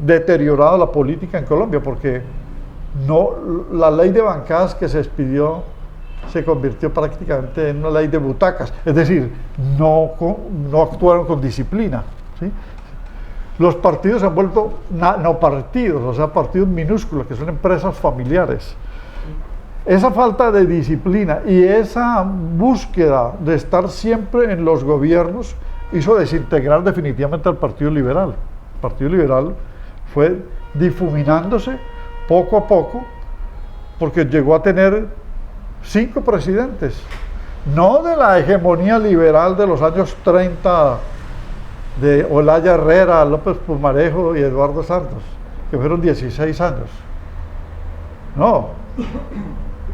deteriorado la política en Colombia, porque no, la ley de bancadas que se expidió se convirtió prácticamente en una ley de butacas, es decir, no actuaron con disciplina, ¿sí? Los partidos se han vuelto no partidos, o sea, partidos minúsculos, que son empresas familiares. Esa falta de disciplina y esa búsqueda de estar siempre en los gobiernos hizo desintegrar definitivamente al Partido Liberal. El Partido Liberal fue difuminándose poco a poco, porque llegó a tener 5 presidentes, no de la hegemonía liberal de los años 30 de Olaya Herrera, López Pumarejo y Eduardo Santos, que fueron 16 años. No,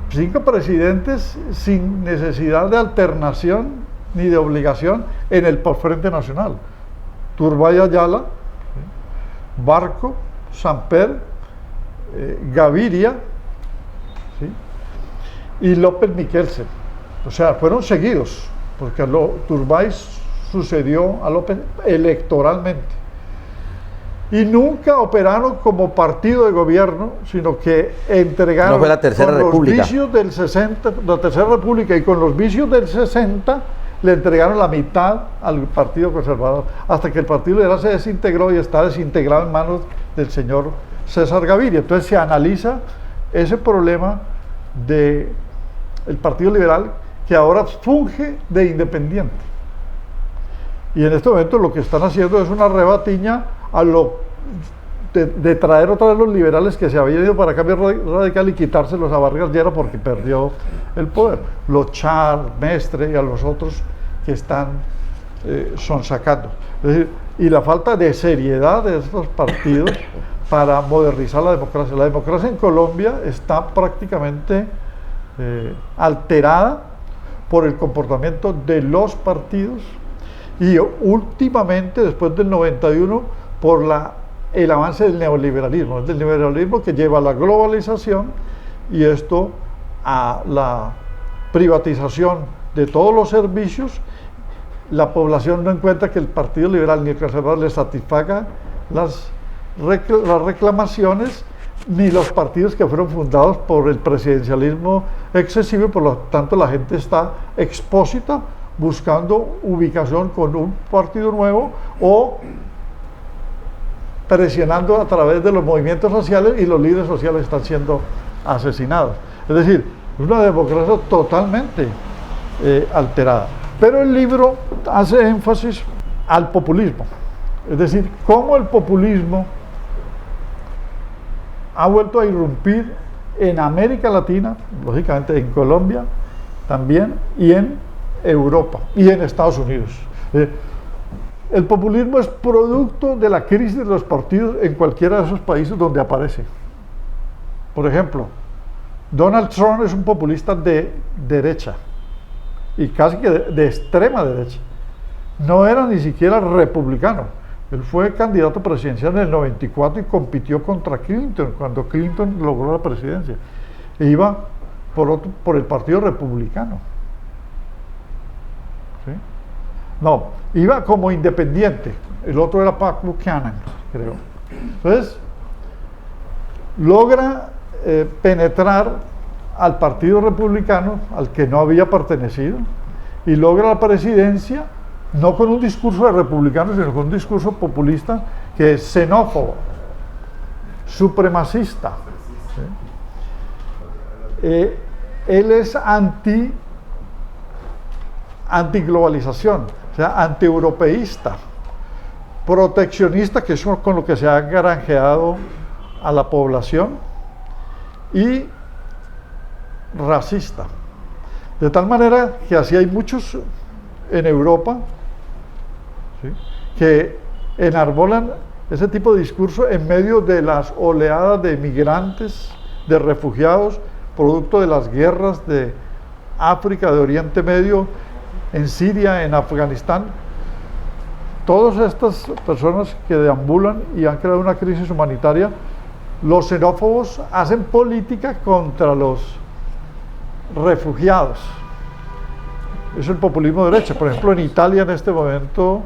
5 presidentes sin necesidad de alternación ni de obligación en el Frente Nacional. Turbay Ayala, Barco, Samper, Gaviria, ¿sí?, y López Miquelsen. O sea, fueron seguidos, porque Turbay sucedió a López electoralmente. Y nunca operaron como partido de gobierno, sino que entregaron, no fue la Tercera República, los vicios del 60, la Tercera República, y con los vicios del 60 le entregaron la mitad al Partido Conservador, hasta que el Partido Liberal se desintegró y está desintegrado en manos del señor César Gaviria. Entonces se analiza ese problema del Partido Liberal, que ahora funge de independiente. Y en este momento lo que están haciendo es una rebatiña a de traer otra vez los liberales que se habían ido para Cambio Radical y quitárselos a Vargas Llera porque perdió el poder. Los Char, Mestre y a los otros que están sonsacando. Es decir, y la falta de seriedad de estos partidos para modernizar la democracia. La democracia en Colombia está prácticamente alterada por el comportamiento de los partidos y últimamente, después del 91, por el avance del neoliberalismo que lleva a la globalización y esto a la privatización de todos los servicios. La población no encuentra que el Partido Liberal ni el Conservador le satisfaga las reclamaciones, ni los partidos que fueron fundados por el presidencialismo excesivo, y por lo tanto la gente está expósita buscando ubicación con un partido nuevo o presionando a través de los movimientos sociales, y los líderes sociales están siendo asesinados. Es decir, una democracia totalmente alterada. Pero el libro hace énfasis al populismo, es decir, cómo el populismo ha vuelto a irrumpir en América Latina, lógicamente en Colombia también, y en Europa y en Estados Unidos. El populismo es producto de la crisis de los partidos en cualquiera de esos países donde aparece. Por ejemplo, Donald Trump es un populista de derecha, y casi que de extrema derecha. No era ni siquiera republicano. Él fue candidato presidencial en el 94 y compitió contra Clinton cuando Clinton logró la presidencia. E iba por el Partido Republicano. ¿Sí? No, iba como independiente. El otro era Pat Buchanan, creo. Entonces, logra penetrar al Partido Republicano, al que no había pertenecido, y logra la presidencia, no con un discurso de republicano, sino con un discurso populista que es xenófobo, supremacista. ¿Sí? Él es antiglobalización, o sea, antieuropeísta, proteccionista, que es con lo que se ha granjeado a la población, y racista. De tal manera que así hay muchos en Europa, ¿sí?, que enarbolan ese tipo de discurso en medio de las oleadas de migrantes, de refugiados, producto de las guerras de África, de Oriente Medio, en Siria, en Afganistán. Todas estas personas que deambulan y han creado una crisis humanitaria, los xenófobos hacen política contra los refugiados. Es el populismo de derecha. Por ejemplo, en Italia en este momento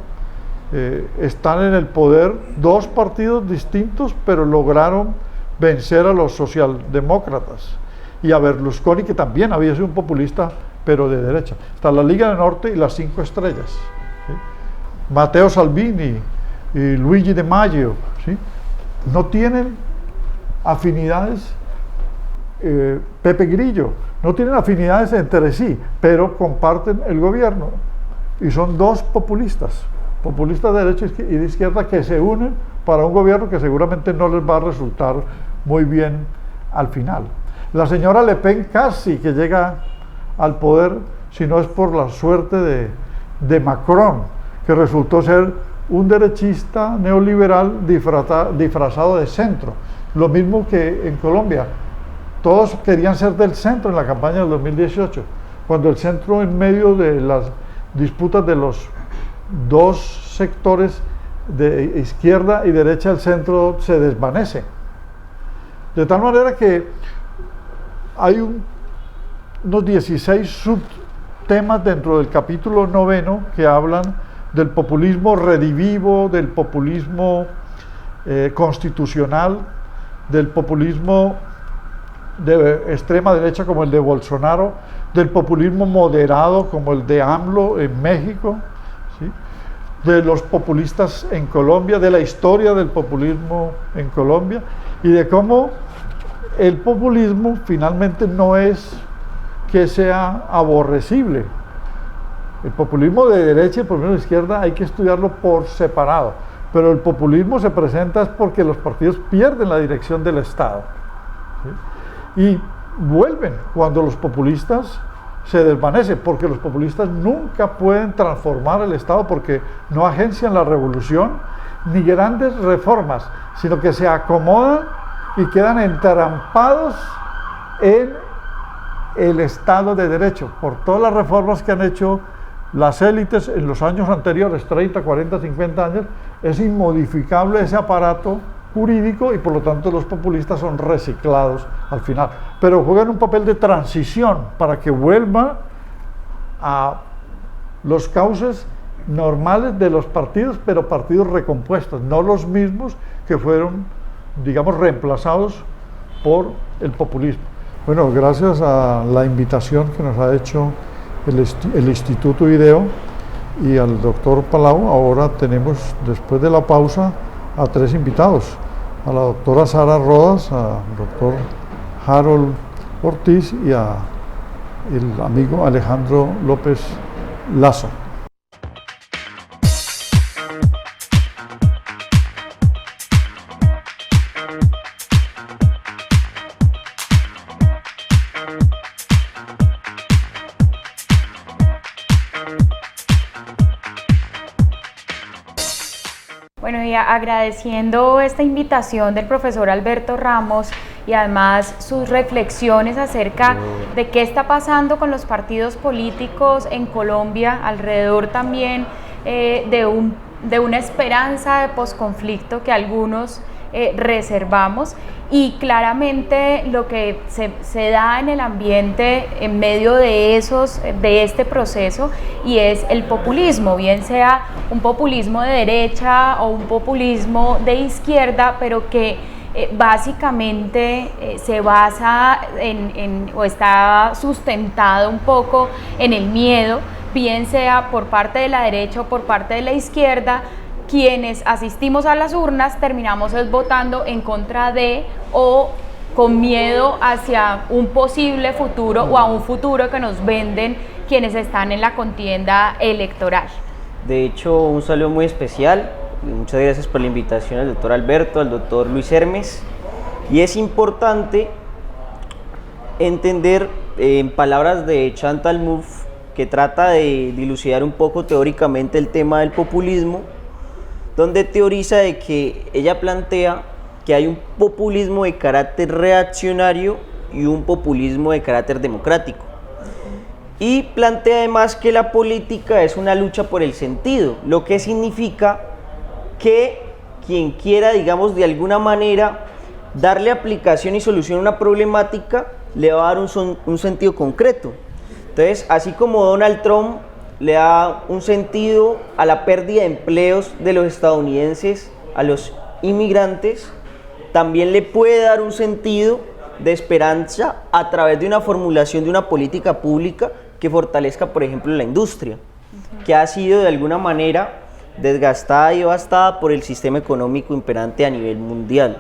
están en el poder dos partidos distintos, pero lograron vencer a los socialdemócratas y a Berlusconi, que también había sido un populista, pero de derecha. Está la Liga del Norte y las 5 estrellas, ¿sí? Matteo Salvini y Luigi De Maio, ¿sí?, no tienen afinidades. Pepe Grillo, no tienen afinidades entre sí, pero comparten el gobierno, y son dos populistas de derecha y de izquierda, que se unen para un gobierno que seguramente no les va a resultar muy bien al final. La señora Le Pen casi que llega al poder, si no es por la suerte de Macron, que resultó ser un derechista neoliberal disfrazado de centro. Lo mismo que en Colombia. Todos querían ser del centro en la campaña del 2018, cuando el centro, en medio de las disputas de los dos sectores de izquierda y derecha, el centro se desvanece. De tal manera que hay unos 16 subtemas dentro del capítulo 9 que hablan del populismo redivivo, del populismo constitucional, del populismo de extrema derecha como el de Bolsonaro, del populismo moderado como el de AMLO en México, ¿sí?, de los populistas en Colombia, de la historia del populismo en Colombia, y de cómo el populismo finalmente no es que sea aborrecible. El populismo de derecha y el populismo de izquierda hay que estudiarlo por separado, pero el populismo se presenta es porque los partidos pierden la dirección del Estado, ¿sí? Y vuelven cuando los populistas se desvanecen, porque los populistas nunca pueden transformar el Estado porque no agencian la revolución ni grandes reformas, sino que se acomodan y quedan entrampados en el Estado de Derecho por todas las reformas que han hecho las élites en los años anteriores, 30, 40, 50 años. Es inmodificable ese aparato jurídico y por lo tanto los populistas son reciclados al final, pero juegan un papel de transición para que vuelva a los cauces normales de los partidos, pero partidos recompuestos, no los mismos que fueron, digamos, reemplazados por el populismo. Bueno, gracias a la invitación que nos ha hecho el Instituto IDEO y al doctor Palau, ahora tenemos, después de la pausa, a 3 invitados: a la doctora Sara Rodas, al doctor Harold Ortiz y a el amigo Alejandro López Lazo. Bueno, y agradeciendo esta invitación del profesor Alberto Ramos y además sus reflexiones acerca de qué está pasando con los partidos políticos en Colombia, alrededor también de una esperanza de posconflicto que algunos reservamos, y claramente lo que se da en el ambiente en medio de este proceso, y es el populismo, bien sea un populismo de derecha o un populismo de izquierda, pero que básicamente se basa o está sustentado un poco en el miedo, bien sea por parte de la derecha o por parte de la izquierda. Quienes asistimos a las urnas terminamos votando en contra de o con miedo hacia un posible futuro o a un futuro que nos venden quienes están en la contienda electoral. De hecho, un saludo muy especial y muchas gracias por la invitación al doctor Alberto, al doctor Luis Hermes. Y es importante entender, en palabras de Chantal Mouffe, que trata de dilucidar un poco teóricamente el tema del populismo, donde teoriza de que ella plantea que hay un populismo de carácter reaccionario y un populismo de carácter democrático. Y plantea además que la política es una lucha por el sentido, lo que significa que quien quiera, digamos, de alguna manera darle aplicación y solución a una problemática, le va a dar un sentido concreto. Entonces, así como Donald Trump le da un sentido a la pérdida de empleos de los estadounidenses, a los inmigrantes, también le puede dar un sentido de esperanza a través de una formulación de una política pública que fortalezca, por ejemplo, la industria, que ha sido de alguna manera desgastada y devastada por el sistema económico imperante a nivel mundial.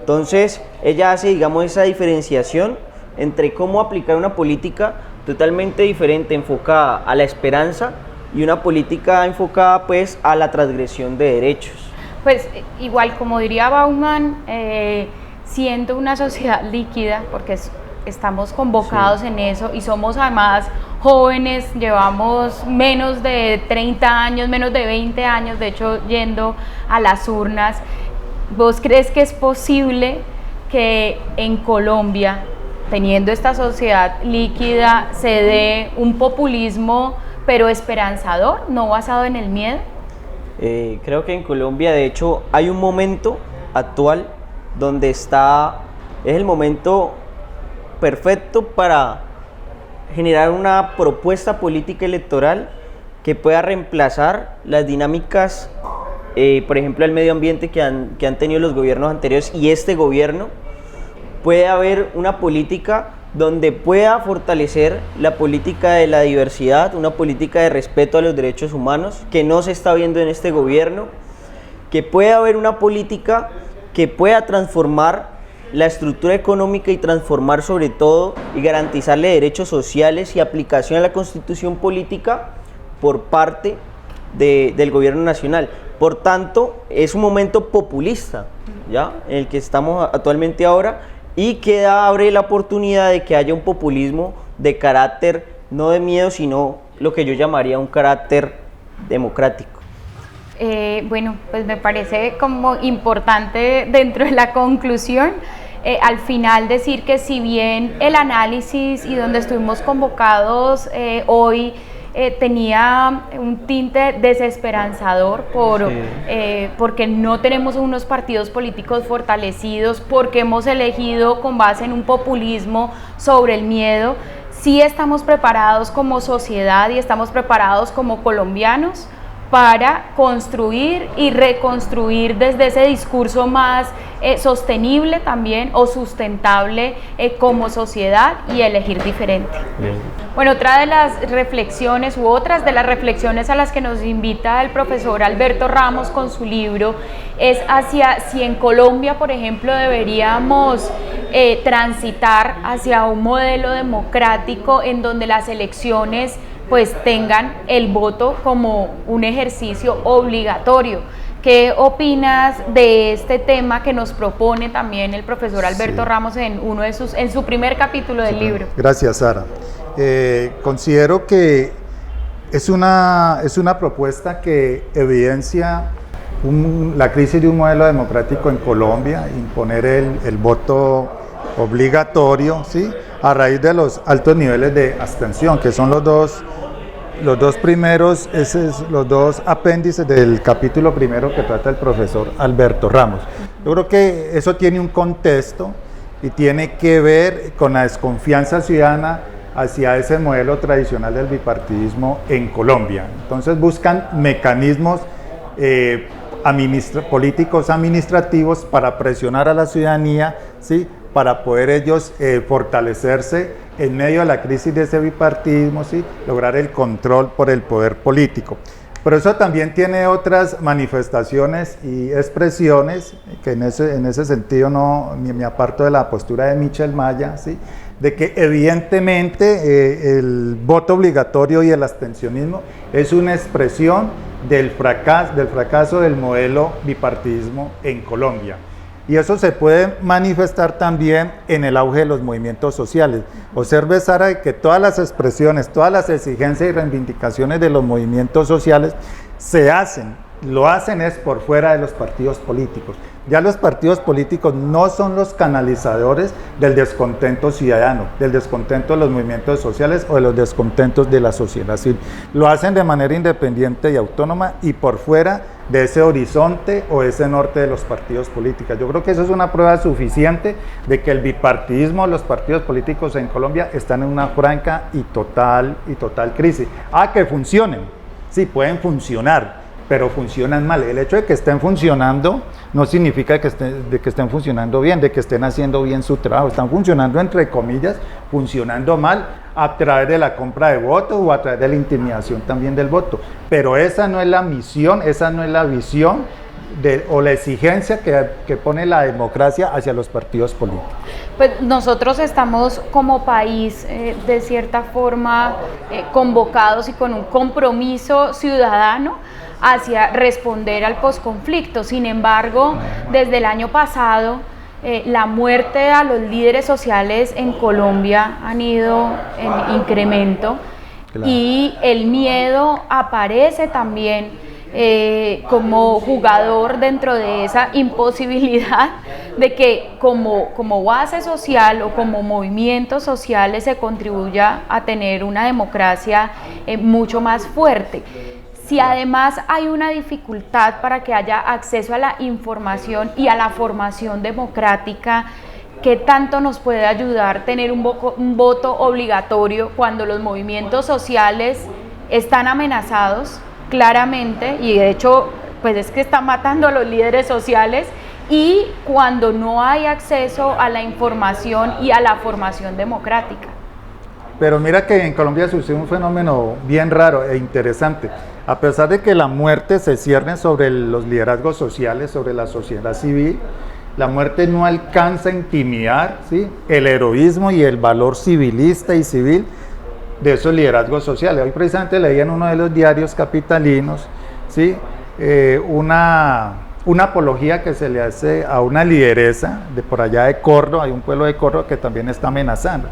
Entonces, ella hace, digamos, esa diferenciación entre cómo aplicar una política totalmente diferente, enfocada a la esperanza, y una política enfocada pues a la transgresión de derechos. Pues igual, como diría Bauman, siendo una sociedad líquida, porque estamos convocados en eso y somos además jóvenes, llevamos menos de 30 años, menos de 20 años, de hecho, yendo a las urnas. ¿Vos crees que es posible que en Colombia, teniendo esta sociedad líquida, se dé un populismo pero esperanzador, no basado en el miedo? Creo que en Colombia, de hecho, hay un momento actual donde es el momento perfecto para generar una propuesta política electoral que pueda reemplazar las dinámicas, por ejemplo, el medio ambiente que han tenido los gobiernos anteriores y este gobierno. Puede haber una política donde pueda fortalecer la política de la diversidad, una política de respeto a los derechos humanos que no se está viendo en este gobierno, que pueda haber una política que pueda transformar la estructura económica y transformar sobre todo y garantizarle derechos sociales y aplicación a la constitución política por parte del gobierno nacional. Por tanto, es un momento populista, ¿ya?, en el que estamos actualmente ahora, y que abre la oportunidad de que haya un populismo de carácter no de miedo, sino lo que yo llamaría un carácter democrático. Bueno, pues me parece como importante dentro de la conclusión, al final decir que si bien el análisis y donde estuvimos convocados hoy tenía un tinte desesperanzador porque no tenemos unos partidos políticos fortalecidos, porque hemos elegido con base en un populismo sobre el miedo, sí estamos preparados como sociedad y estamos preparados como colombianos para construir y reconstruir desde ese discurso más sostenible también o sustentable como sociedad y elegir diferente. Bueno, otra de las reflexiones u otras de las reflexiones a las que nos invita el profesor Alberto Ramos con su libro es hacia si en Colombia, por ejemplo, deberíamos transitar hacia un modelo democrático en donde las elecciones pues tengan el voto como un ejercicio obligatorio. ¿Qué opinas de este tema que nos propone también el profesor Alberto Ramos en su primer capítulo del libro? Gracias, Sara. Considero que es una propuesta que evidencia la crisis de un modelo democrático en Colombia, imponer el voto obligatorio, ¿sí?, a raíz de los altos niveles de abstención, que son los dos primeros, los dos apéndices del capítulo primero que trata el profesor Alberto Ramos. Yo creo que eso tiene un contexto y tiene que ver con la desconfianza ciudadana hacia ese modelo tradicional del bipartidismo en Colombia. Entonces buscan mecanismos políticos administrativos para presionar a la ciudadanía, ¿sí?, para poder ellos fortalecerse en medio de la crisis de ese bipartidismo, ¿sí?, lograr el control por el poder político. Pero eso también tiene otras manifestaciones y expresiones, que en ese sentido no me aparto de la postura de Michel Maya, ¿sí?, de que evidentemente el voto obligatorio y el abstencionismo es una expresión del fracaso del modelo bipartidismo en Colombia. Y eso se puede manifestar también en el auge de los movimientos sociales. Observe, Sara, que todas las expresiones, todas las exigencias y reivindicaciones de los movimientos sociales lo hacen es por fuera de los partidos políticos. Ya los partidos políticos no son los canalizadores del descontento ciudadano, del descontento de los movimientos sociales o de los descontentos de la sociedad civil. Lo hacen de manera independiente y autónoma y por fuera de ese horizonte o ese norte de los partidos políticos. Yo creo que eso es una prueba suficiente de que el bipartidismo, los partidos políticos en Colombia están en una franca y total crisis. Que funcionen, sí, pueden funcionar, pero funcionan mal. El hecho de que estén funcionando no significa que estén funcionando bien, de que estén haciendo bien su trabajo. Están funcionando, entre comillas, funcionando mal a través de la compra de votos o a través de la intimidación también del voto. Pero esa no es la misión, esa no es la visión o la exigencia que pone la democracia hacia los partidos políticos. Pues nosotros estamos como país de cierta forma convocados y con un compromiso ciudadano hacia responder al posconflicto. Sin embargo, desde el año pasado, la muerte a los líderes sociales en Colombia han ido en incremento. Claro. Y el miedo aparece también como jugador dentro de esa imposibilidad de que como base social o como movimientos sociales se contribuya a tener una democracia mucho más fuerte. Si además hay una dificultad para que haya acceso a la información y a la formación democrática, ¿qué tanto nos puede ayudar tener un voto obligatorio cuando los movimientos sociales están amenazados claramente y de hecho pues es que están matando a los líderes sociales, y cuando no hay acceso a la información y a la formación democrática? Pero mira que en Colombia sucede un fenómeno bien raro e interesante. A pesar de que la muerte se cierne sobre los liderazgos sociales, sobre la sociedad civil, la muerte no alcanza a intimidar, ¿sí?, el heroísmo y el valor civilista y civil de esos liderazgos sociales. Hoy precisamente leía en uno de los diarios capitalinos, ¿sí?, una apología que se le hace a una lideresa de por allá de Córdoba, hay un pueblo de Córdoba que también está amenazando.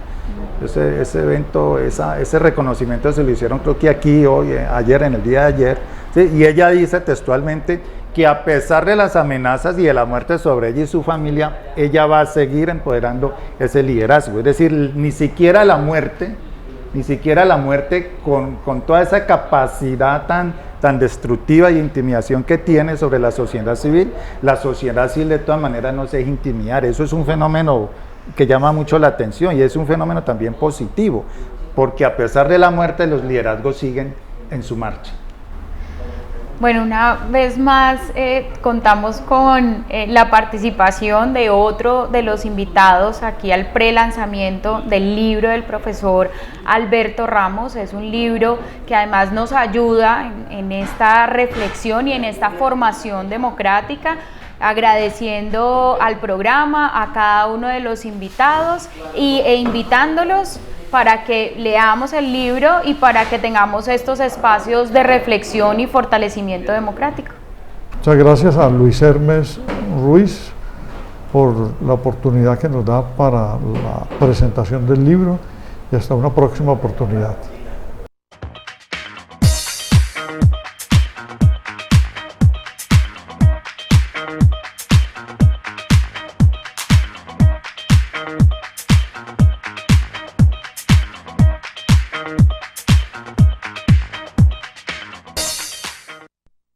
Ese evento, ese reconocimiento se lo hicieron creo que aquí, hoy, ayer, en el día de ayer, ¿sí?, y ella dice textualmente que a pesar de las amenazas y de la muerte sobre ella y su familia, ella va a seguir empoderando ese liderazgo. Es decir, ni siquiera la muerte con toda esa capacidad tan destructiva y intimidación que tiene sobre la sociedad civil de todas maneras no se deja intimidar. Eso es un fenómeno que llama mucho la atención y es un fenómeno también positivo, porque a pesar de la muerte los liderazgos siguen en su marcha. Bueno, una vez más contamos con la participación de otro de los invitados aquí al pre-lanzamiento del libro del profesor Alberto Ramos. Es un libro que además nos ayuda en esta reflexión y en esta formación democrática, agradeciendo al programa, a cada uno de los invitados e invitándolos para que leamos el libro y para que tengamos estos espacios de reflexión y fortalecimiento democrático. Muchas gracias a Luis Hermes Ruiz por la oportunidad que nos da para la presentación del libro y hasta una próxima oportunidad.